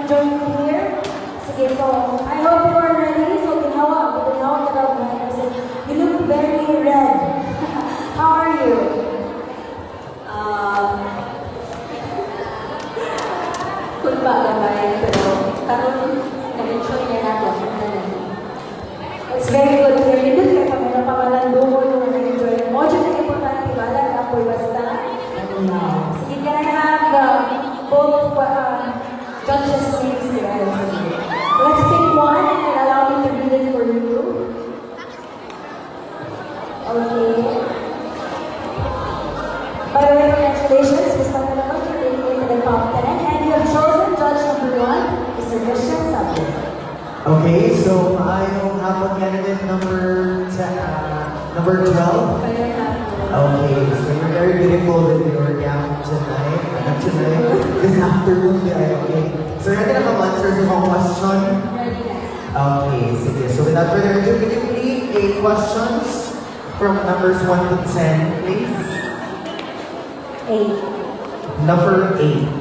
enjoying it here? Sige, so I hope you are ready. So ginawa ka daw na kasi you look very red. How are you? Kulpa gamay, pero karon na-enjoy niya nato. It's very good to hear. You look like may napamalando mo yung na-enjoy. Mo dyan na importante wala ka po basta. Sige, can I have both judges' names together? Let's pick one and allow me to read it for you. Okay. By the way, congratulations, Ms. Pangalaman, for taking it to the top 10. And you have chosen judge number 1, Mr. Christian Sabio. Okay, so maayong hapon candidate number 12. Okay, so you're very beautiful with your gown tonight. Not tonight, this afternoon, okay. So ready na ka answer sa mga question? Okay, sige. So without further ado, can you read 8 questions from numbers 1 to 10, please? 8. Number 8.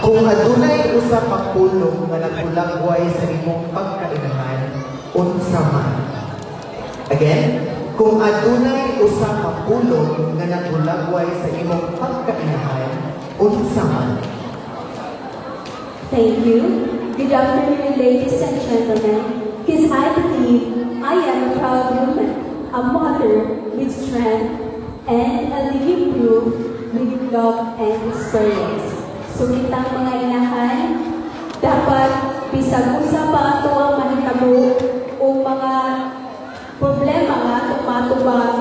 Kung adunay usa ka pulong nga nagulagway sa imong pagkainahan, unsa man. Again, kung adunay usa ka pulong nga nagulagway sa imong pagkainahan, unsa man. Thank you. Good afternoon, ladies and gentlemen. Because I believe I am a proud woman, a mother with strength, and a living proof with love and experience. Sulit ang mga inahan, dapat bisag usa pa ito ang mahitabo o mga problema nga tumatubag,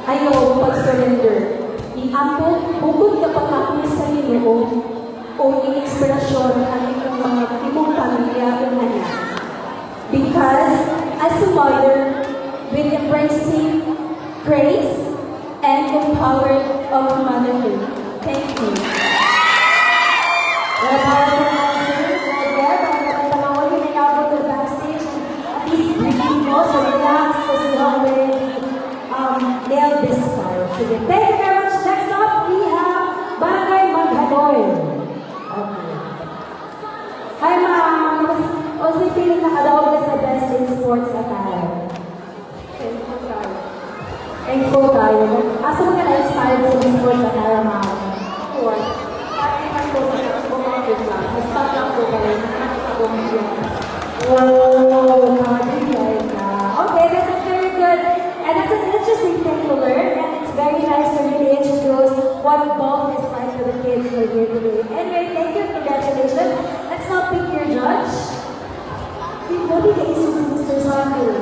ayaw pag-surrender. Iambot, bukod na pagkakmis sa Ginoo o i-inspirasyon ang imong pamilya o anak. Because as a mother, with embracing grace and empowered of motherhood. Thank you. What a powerful answer. Again, ang mga tanawin yung inabot to the backstage and at least breathing mo, so relax, because you already nailed this part. Sige, thank you very much. Next up, we have Barangay Maghanoy. Okay. Hi, ma'am. Also, feeling nakadaog sa best in sports attire. Thankful tayo. Asa mo ka na-inspired sa sports attire, ma'am? Or, parang naman po sa bumabit lang. Nag-stop lang po kayo. Whoa, okay, this is very good. And that's an interesting thing to learn. And it's very nice to really introduce what golf is like for the kids who are here today. Anyway, thank you. Congratulations. Let's now pick your judge. What did you say, Mr. Sander?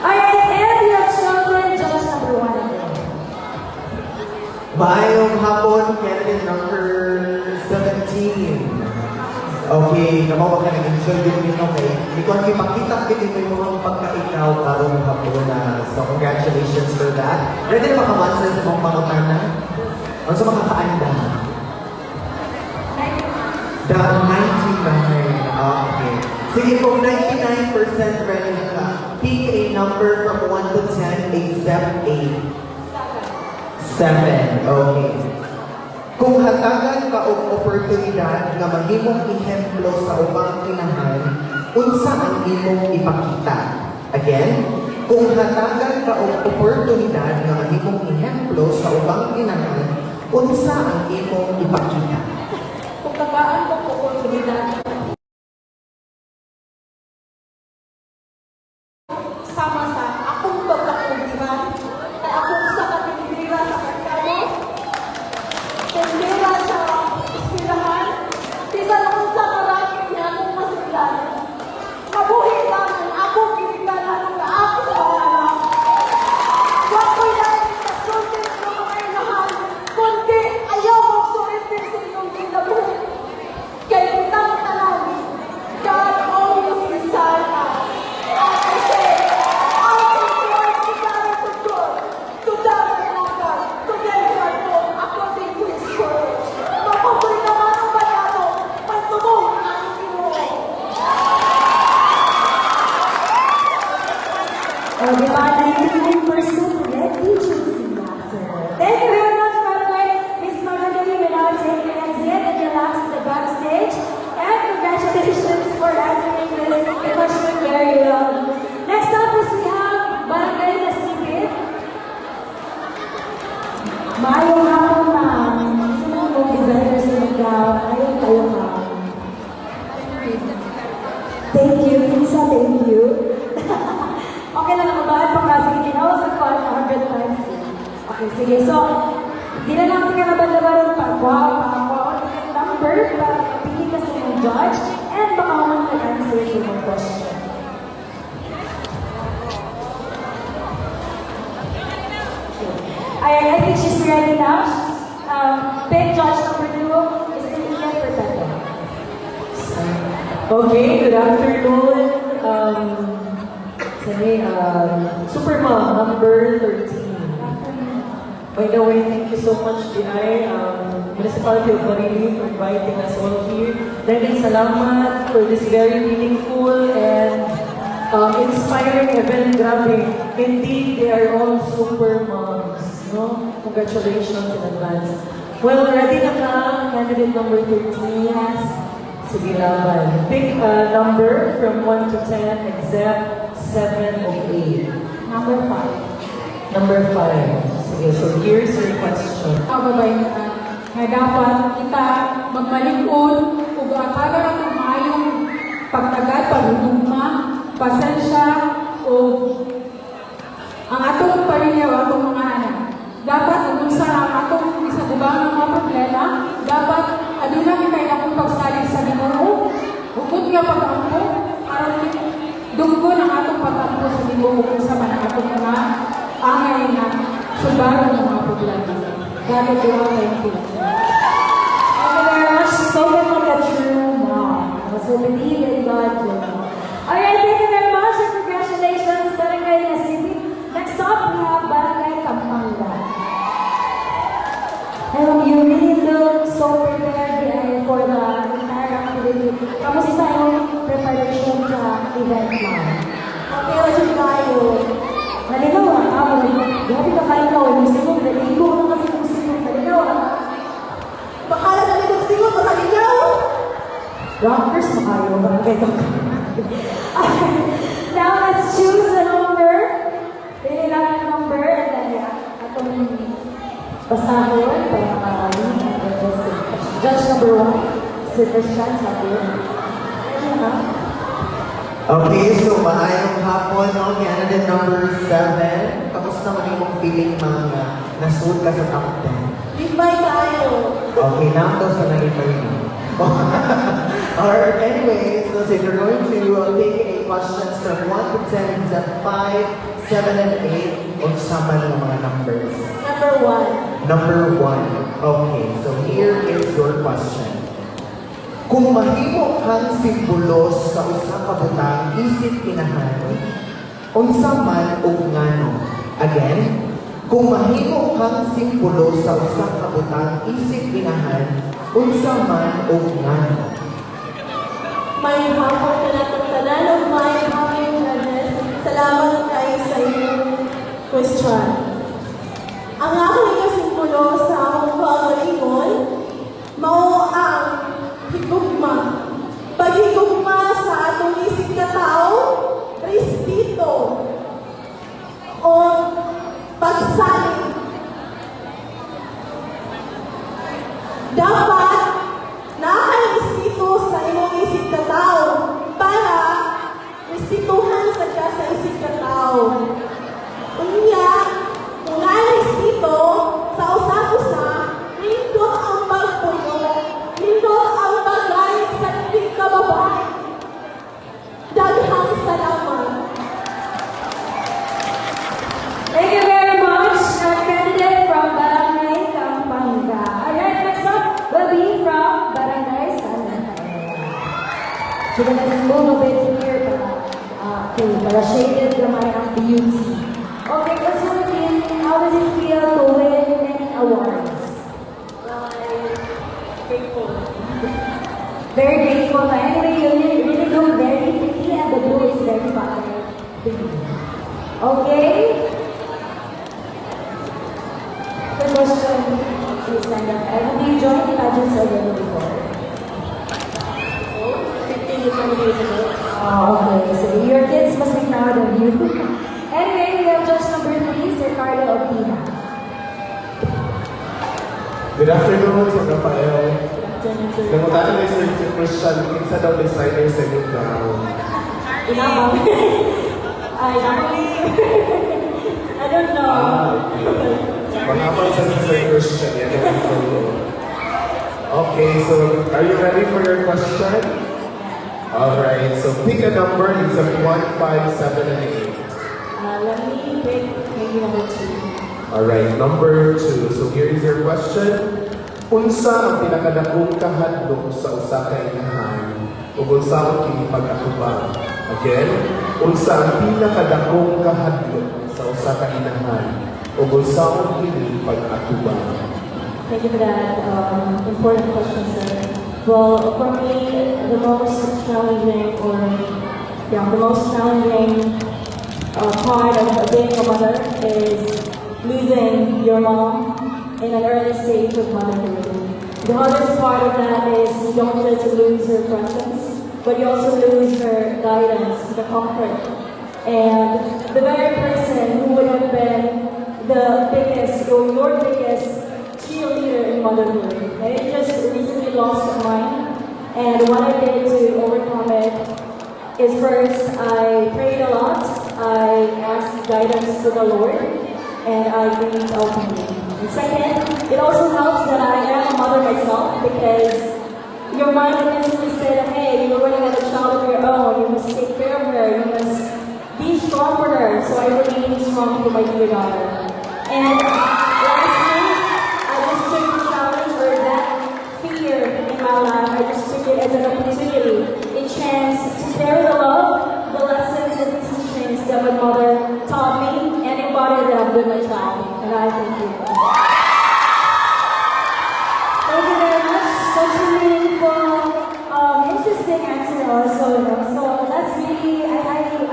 Alright, and you have chosen judge number 1 again. Maayong hapon, candidate number 17. Okay, kamawa ka nag-enjoy din nyo kay. Hindi ko ang makita din yung mga pagkaikaw karong hapon na. So, congratulations for that. Ready na makamansa sa mga pangutana? O sa mga kaanda? The 99. Okay. Sige, kung 99% ready na ka, pick a number from 1 to 10 except 8. 7. Okay. Kung hatagan ka og oportunidad nga mahimong ehemplo sa ubang inahan, unsa ang imong ipakita? Again, kung hatagan ka og oportunidad nga mahimong ehemplo sa ubang inahan, unsa ang imong ipakita? Kung tagaan mo po oportunidad, sama sa akong pagkakultiban, ay akong sa katinibira sa merkado, tindira sa eskwelahan, bisan akong sa maraming niya akong masiglan. Mabuhi lang ang akong kinigdanan ng ako sa alam. Huwag ko'y dahil sa sultin ng mga inahan, kundi ayaw magsulitin sa inyong kinabuhi. Kaya kitang dapat naman pagwawa number para pili ka sa mga judge and baka mag-answer sa mga question. I think she's ready now. Pick judge number 2 is Ian Perpetua. Okay, good afternoon. Supermom number 13. By the way, thank you so much, DI, Municipality of Marili, for inviting us all here. Maraming salamat for this very meaningful and inspiring event. Grabe. Indeed, they are all super moms. No? Congratulations in advance. Well, ready na ka, candidate number 13. Yes. Sige laban. Pick a number from 1 to 10, except 7 or 8. Number 5. Number 5. Sige, so here's your question. Kababayan nga dapat kita magmalikod ug akala nato maayong pagtagad pagdugma pasensya o ang atong parinyaw atong mga anak dapat kung sa ang atong isa ubang mga problema dapat aduna mi kay akong pagsalig sa Ginoo ug nga pag-ampo aron dunggon ang atong pag-ampo sa Ginoo kung sa man atong mga angay na subaran ng mga problema. Dapat doon kayo pila. Thank you very much. Spoken like a true mom. So believe in God. Alright, thank you very much and congratulations, Barangay Nasiti. Next up, we have Barangay Kampanga. And you really look so prepared for the entire activity. Kamusta yung preparation sa event now? Okay, what's tayo? Naligaw na ako. Grabe ka kayo na. Musikong naligaw na kasi musikong naligaw na. Bakala na naligaw siguro sa ligaw. Rockers na kayo. Now let's choose a number. Pili lang ang number and then atong basahon para makakalim. Judge number 1. Si Christian sa atin. Ano ha? Okay, so maayong hapon, no? Candidate number 7. Kamusta naman yung feeling mga nasuot ka sa top 10? Goodbye tayo. Okay, now to sa nag-interview. Or anyway, so you're going to take a questions from 1 to 10, is that 5, 7, and 8, o sama ng mga numbers? Number 1. Number 1. Okay, so here is your question. Kung mahimo kang simbolos sa usa ka butang isip inahan, unsa man ug ngano? Again, kung mahimo kang simbolos sa usa ka butang isip inahan, unsa man ug ngano? May hapon na natong tanan of my happy goodness. Salamat kayo sa inyong question. Ang akong ikasimbolo sa akong pagalingon, mao ang higugma. Paghigugma sa atong isip na tao, respeto, o pagsaling. Dapat nakarespeto sa imong isip na tao para respetuhan sa siya sa isip na tao. Unya, kung nakarespeto sa usa-usa, nito ang pagpuno, nito ang pagayat sa ating kababayan. Daghang salamat. Thank you very much, candidate from Barangay Kampanga. Alright, next up will be from Barangay San Rafael. So, let's move a bit here para shaded naman ang beauty. Okay, let's move in. How does it feel to win many awards? Grateful. Very grateful. Anyway, you really look very pretty and the blue is very popular. Okay? The question is kind of, have you joined the pageants already before? 15 to 20 years ago. Oh, okay. So your kids must be proud of you. Anyway, we have judge number 3, Sir Carlo Opina. Good afternoon, Sir Rafael. Namutatan ni Sir Christian, kinsa daw designer sa inyong garaw. Inabang. I don't know. Ah, okay. Mahapon sa Sir Christian. Yan ang solo. Okay, so are you ready for your question? Alright, so pick a number. It's a 1, 5, 7, and 8. Let me pick maybe number 2. Alright, number 2. So here is your question. Unsa ang pinakadakong kahadlok sa usa ka inahan ug unsa ang kini pag-atubang? Again, unsa ang pinakadakong kahadlok sa usa ka inahan ug unsa ang kini pag-atubang? Thank you for that important question, sir. Well, for me, the most challenging part of being a mother is losing your mom in an early stage of motherhood. The hardest part of that is you don't just lose her presence, but you also lose her guidance, the comfort, and the very person who would have been the biggest or your biggest cheerleader in motherhood. I just recently lost mine, and what I did to overcome it is first I prayed a lot, I asked guidance to the Lord, and I breathed openly. And second, it also helps that I am a mother myself because your mind instantly said, hey, you're already got a child of your own, you must take care of her, you must be strong for her. So I remain strong for my dear daughter. And lastly, I just took the challenge or that fear in my life, I just took it as an opportunity, a chance to carry the love, the lessons and the teachings that my mother taught me and embodied them with my child. And I thank you. Thank you very much. Such a meaningful, interesting answer also. So that's really, I agree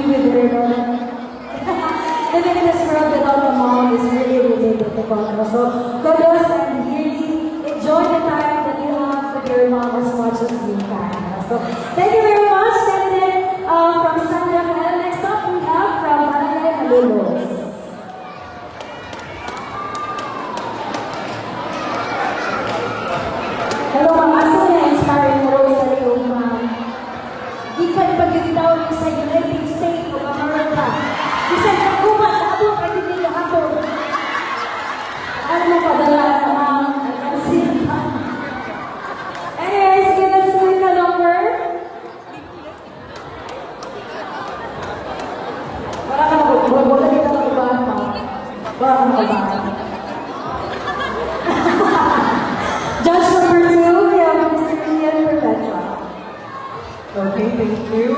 with her. Living in this world without a mom is really, really difficult. So God bless and really enjoy the time that you have with your mom as much as you can. So thank you very much. And then from Sandra Canal, next up we have from Manalay Malulos. Hello, mga aso na inspiring role sa iyong di ka ipagkitaw sa United States of America. Isa na kumat na abot ka din nila hapon. Ano mo padala naman ang sila. Anyways, give us a number. Wala ka na po. Wala kita na iba. Wala ka na iba. Judge number 2, we have Mr. Ian Perpetua. Okay, thank you.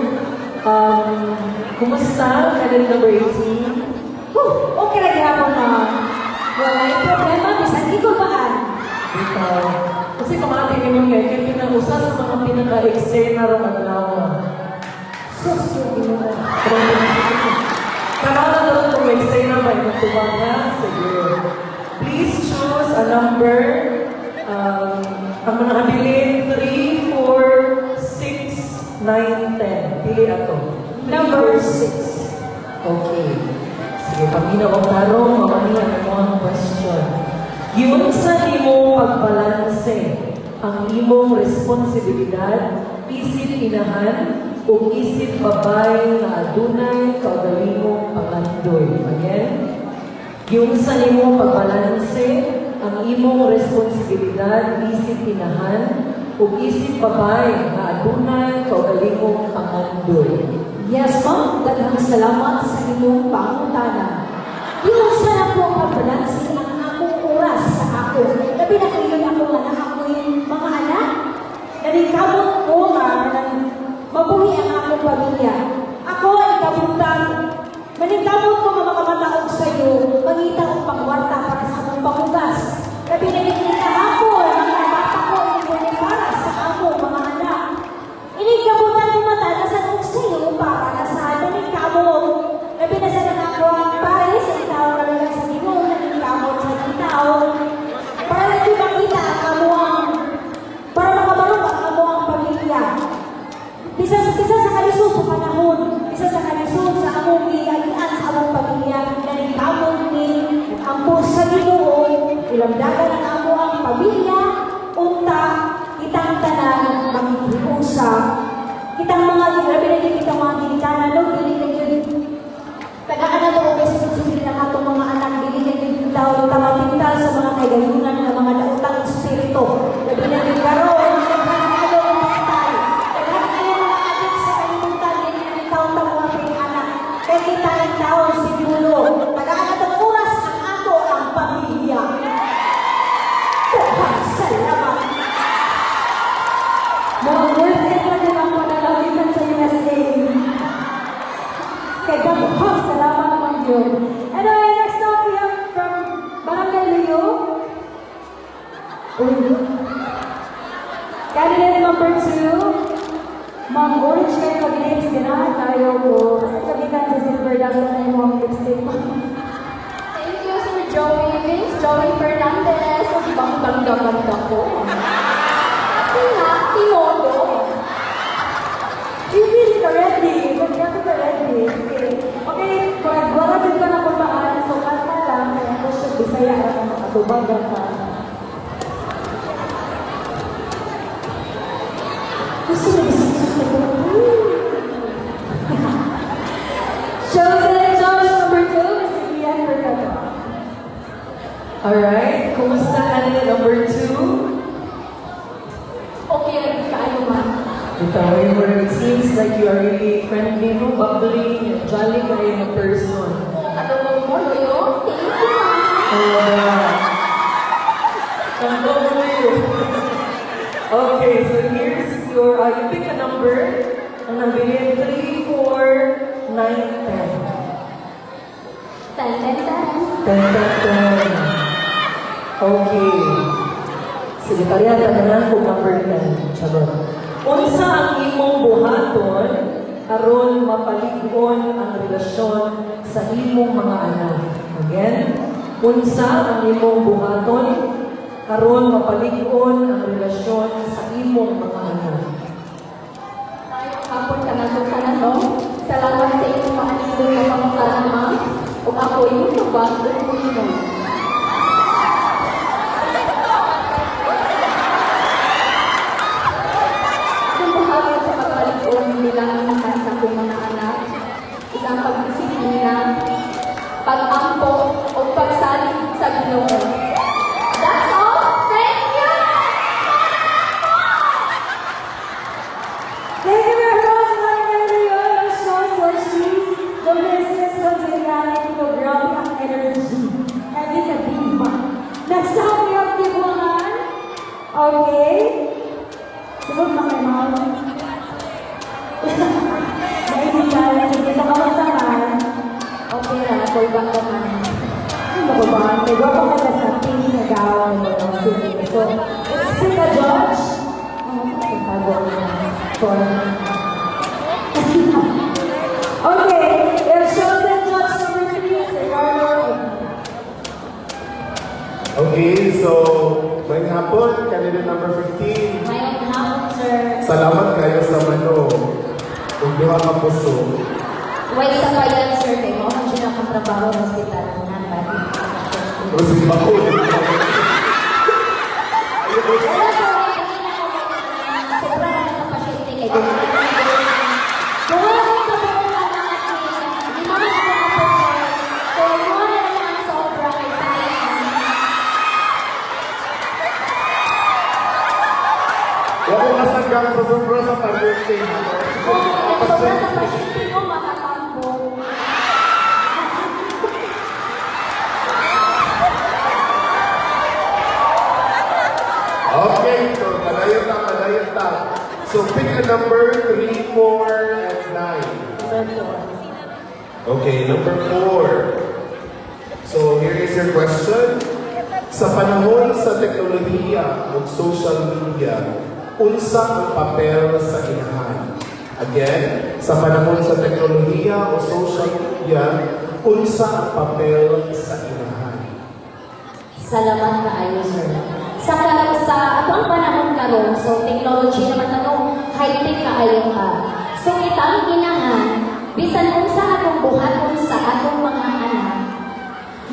Kumusta? Candidate number 18. Okay lagi ako na. Wala yung problema, bisan di ko baan. Ikaw. Kasi kamati niyo nga, kaya pinag-usa sa mga pinaka-eksena ro maglawa. Sus, yung ino. Karala na ito kung eksena ba yung tubang na? Sige. Please choose a number. Ang mga abilin, 3, 4, 6, 9, 10. Pili ato. Number 6. Okay. Sige, pagminaw ang tarong, mamanihan ako ang question. Yun sa imong pagbalanse, ang imong responsibilidad, isip inahan, o isip babay na adunay kaugalingong pangandoy. Again, yung sa imong pagbalanse, ang imong responsibilidad, isip inahan, o isip babay na adunay kaugalingong pangandoy. Yes, ma'am. Daghang salamat sa inyong pangutana. Yung sa ako pagbalansin ang akong oras sa ako. Labi na kayo ako nga na ako'y mga anak. Nalikabot ko nga na mabuhi ang akong pamilya. Ako ay kabutan. Manikabot ko mga kamataog sa iyo. Mangita ang pangwarta para sa akong pangugas. Labi na ikinita ako ang mga bata ko ang para sa akong mga anak. Inikabutan ko mata na sa kong sa'yo para na sa nanikabot. Labi na sa ako ang pare sa itaw na lang sa iyo nanikabot sa itaw. Para lagi makita ang kamuang, para makabarok ang kamuang pamilya. Isa sa kalisod sa panahon, isa sa kalisod sa among iayaan sa among pamilya, nanikabot ni ang pusa Ginoo, ilamdagan ang amuang pamilya, unta, kitang tanan, maghiusap, kitang mga labi na kitang mga ginikanan, no, dili na yun. Tagaan na to, kasi susunod na itong mga anak, dili na yun daw tamatintal sa mga kagayunan ng mga nautang espiritu. Labi na yung karoon, nagkakalo ng patay. Lahat kayo mga adik sa kalimutan, hindi na taon-taon mga pinganak. Kaya kita ng taon si Pinulo. Tagaan at oras ang ato ang pamilya. Tuhan, salamat. Mga worth it na din ang panalawitan sa USA. Kaya dapat salamat naman yun. Anyway, next up we have from Barangay Leo. Candidate number 2, Ma'am Orange kayo mag-lips, ganahan tayo po. Kasi kabitan sa silver dust na yung mga lipstick. Thank you, Sir Joey. Miss Joey Fernandez. Ibang ganda-ganda ko. Kasi nga, timodo. Hindi ka ready. Hindi ka ready. Okay, wala din ka na puntaan. So, kanta lang. Kaya ko siya bisaya at makatubang ka. Gusto mo isa ko. Chosen Judge number 2, Mr. Ian Mercado. Alright, kumusta candidate number 2? Okay, kayo man. Ikaw, it seems like you are really friendly, no? Bubbly, and jolly kayo na person. Ano mo, Loyo? Thank you, Tandong mo yun. Okay, so here's your, you pick a number. Ang nabili, 3, 4, 9, 10. 10. Okay. Sekretariat, tananan ko number 10. Charot. Unsa ang imong buhaton aron mapalig-on ang relasyon sa imong mga anak. Again, unsa ang imong buhaton aron mapalig-on ang relasyon sa imong mga anak. Kapon ka na doon ka na, no? Salamat sa inyong mga nilong na pamakarama. Kung ako yung nabago ko yun. Kung bahagi sa pagkalikon bilang naman sa kong mga anak, isang pagdisiplina, pag-ampo, o pagsalig sa Ginoo. That's all! Thank you! Thank you very much, Barangay Leo. Let's show Sochi's the business continuity program ang energy. Heavy na diva. Next up, we have Tibuhan. Okay. Siguro na kay Ma'am. Naibigay. Sige, sa kawasahan. Okay na, call back naman. Ano ba ba? May guwapo ka na sa tingin na gawin mo. So, let's pick a judge. Okay, let's show the judge number 3, Sir Carlo. Okay, so may hapon, candidate number 15. Ngayon hapon, sir. Salamat kayo sa manong. Kung duha ka puso. Wait sa bayan, sir. Kaya mo, ang siya nakatrabaho sa hospital. Nanbati. Terus di bako. Wala, sir. Hindi na ako sobra na sa pasyente kay Dr. Kung wala ko sa buong anak natin, hindi mo na ako na-pressure. So, mo na lang ang sobra kay Sayan. Wala ko nasanggang sa sobra sa pag-birthday. Kung sobra sa pasyente mo, makatambo. Okay, so padayon ta. So pick a number 3, 4, and 9. Okay, number 4. So here is your question. Sa panahon sa teknolohiya o social media, unsa ang papel sa inahan? Again, sa panahon sa teknolohiya o social media, unsa ang papel sa inahan? Salamat na ayo, sir. Sa atong panahon karon, so technology naman high-tech kaayo ka. So kita ang inahan, bisan unsa atong buhaton sa atong mga anak,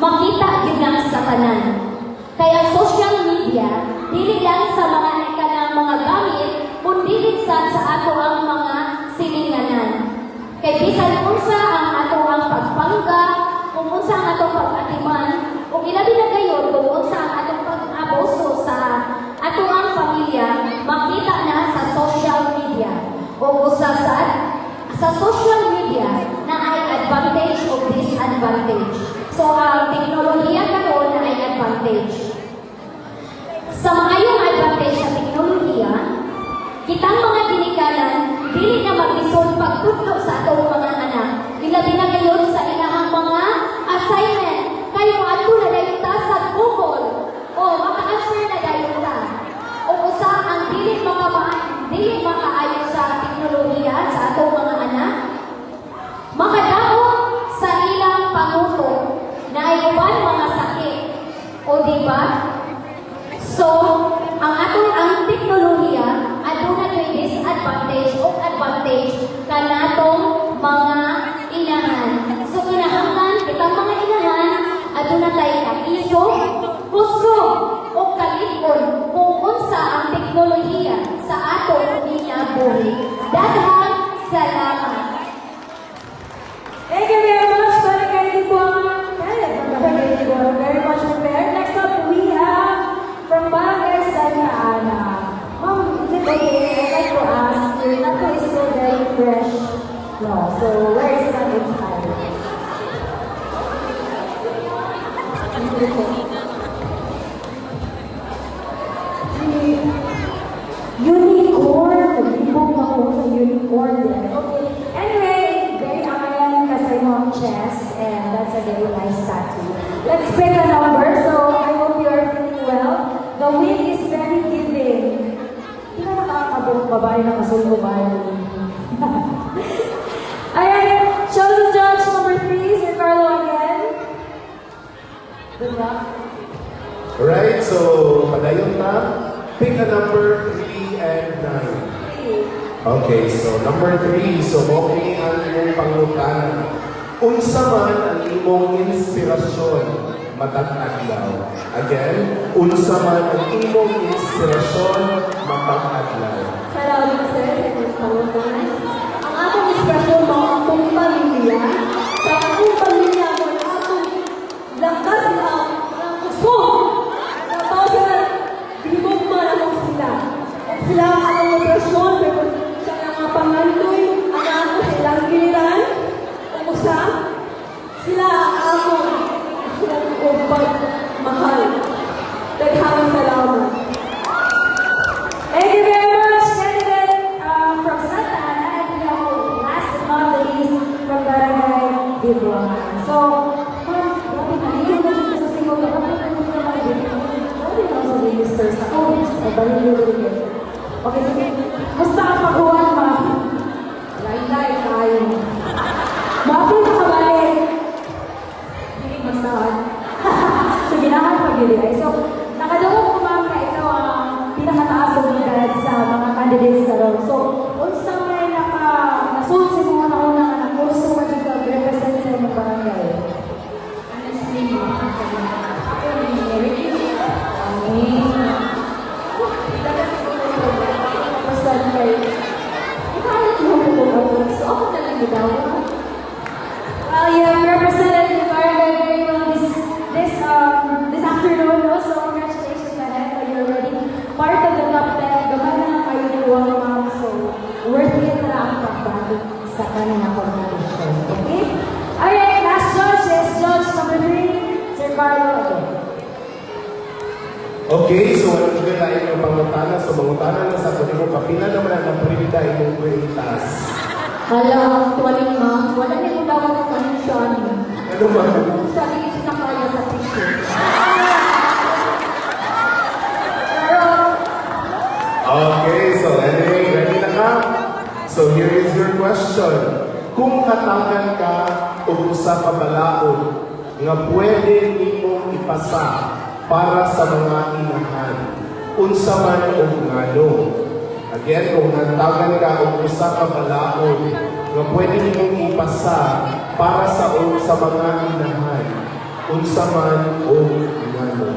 makita gyud lang sa tanan. Kaya social media, dili lang sa mga kanang mga gamit, kundi din sa ato ang mga silinganan. Kay bisan unsa ang ato ang pagpangga, kung unsa ang atong pag-atiman, o ilabi na kayo tungkol sa atong pag-abuso sa atong ang pamilya, makita na sa social media. O sa social media na ay advantage o disadvantage. So, ang teknolohiya karon na ay advantage. Sa maayong advantage sa teknolohiya, kitang mga ginikanan, dili na maglisod pagtudlo sa atong mga anak. Ilabi na kayo sa inahang mga assignment. Kayo ato na dayon ta sa Google. O maka-answer na dayon ta. O usa ang dili makaayo sa teknolohiya sa atong mga anak. Makadaot sa ilang panguto na ay uban mga sakit. O diba? So, ang teknolohiya aduna kay disadvantage o advantage kanatong mga inahan. So, kinahanglan kitang mga inahan aduna tay kapiso, puso o kalikon kung unsa ang teknolohiya sa atong ginabuhi. Daghang salamat. Thank you very much, Barangay Dibuang. Barangay Dibuang, very much prepared. Next up, we have from Barangay Santa Ana. Ma'am, is it okay? I'd like to ask, your nato is still very fresh. No, so where is that inspired? Unicorn! Nagbibog ako sa unicorn din. Okay. Anyway, very iron kasi mo ang chest and that's a very nice tattoo. Let's pick a number. So, I hope you're feeling well. The wind is very giving. Hindi ka nakakabog babae na kasulong babae. Ayan, chosen judge number 3, Sir Carlo again. Good luck. Alright, so padayon na. Pick a number 3 and 9. Okay, so number 3. So okay ang iyong pangutana. Unsa man ang imong inspirasyon matag adlaw. Again, unsa man ang imong inspirasyon matag adlaw. Salamat sir, ang akong inspirasyon mo ang akong pamilya. Sa akong pamilya mo, ang akong lakas na ang gusto. Tapos sila, binibog mo na kung sila. Sila ang akong operasyon, pero siya ang mga pangandoy, ang akong silang giliran. Umusa, sila ang akong mahal. Daghang salamat. Thank you very much, candidate from Santa Ana, and we have last but not the least from Barangay Dibuang. So, ma'am, grabe na, hindi ko na sa single na kapag ano na mga Dibuang. Grabe na sa ministers ako, sa Barangay. Okay, sige. Gusto ang paghuwan, ma'am. Lain-lain tayo. Bakit nakabalik? Hindi masahan. So, ginahan pag-ilay. So, nakadawag ko ma'am na ikaw ang pinakamataas ng edad sa mga candidates karon. So, unsa may nasunod sa mga naunang anak, gusto mo dito represent sa inyong barangay? Honestly, basta kayo. Ikalit mo po ako. So, ako talaga daw. Well, you have represented the barangay very well this afternoon. So, congratulations ahead. You're already part of the top 10. Gamay na lang kayo ni Wong Ma'am. So, worth it na ang pagbalik sa kanilang competition. Okay? Alright, last judge is judge number 3, Sir Carlo again. Okay, so ano ba tayo ng pangutana? So mangutana na sa kunin mo, kapila naman ang pribida imong kwenitas. Hala, tuwaling ma'am, wala niyo kung dapat ang connection. Ano ba? Sabi niyo na kaya sa tissue. Okay, so anyway, ready na ka? So here is your question. Kung katangan ka o usa ka balaod nga pwede nimong ipasa para sa mga inahan, unsa man o ngano? Again, kung natagan ka o usa ka balaod nga pwede nimong ipasa para sa mga inahan, unsa man o ngano?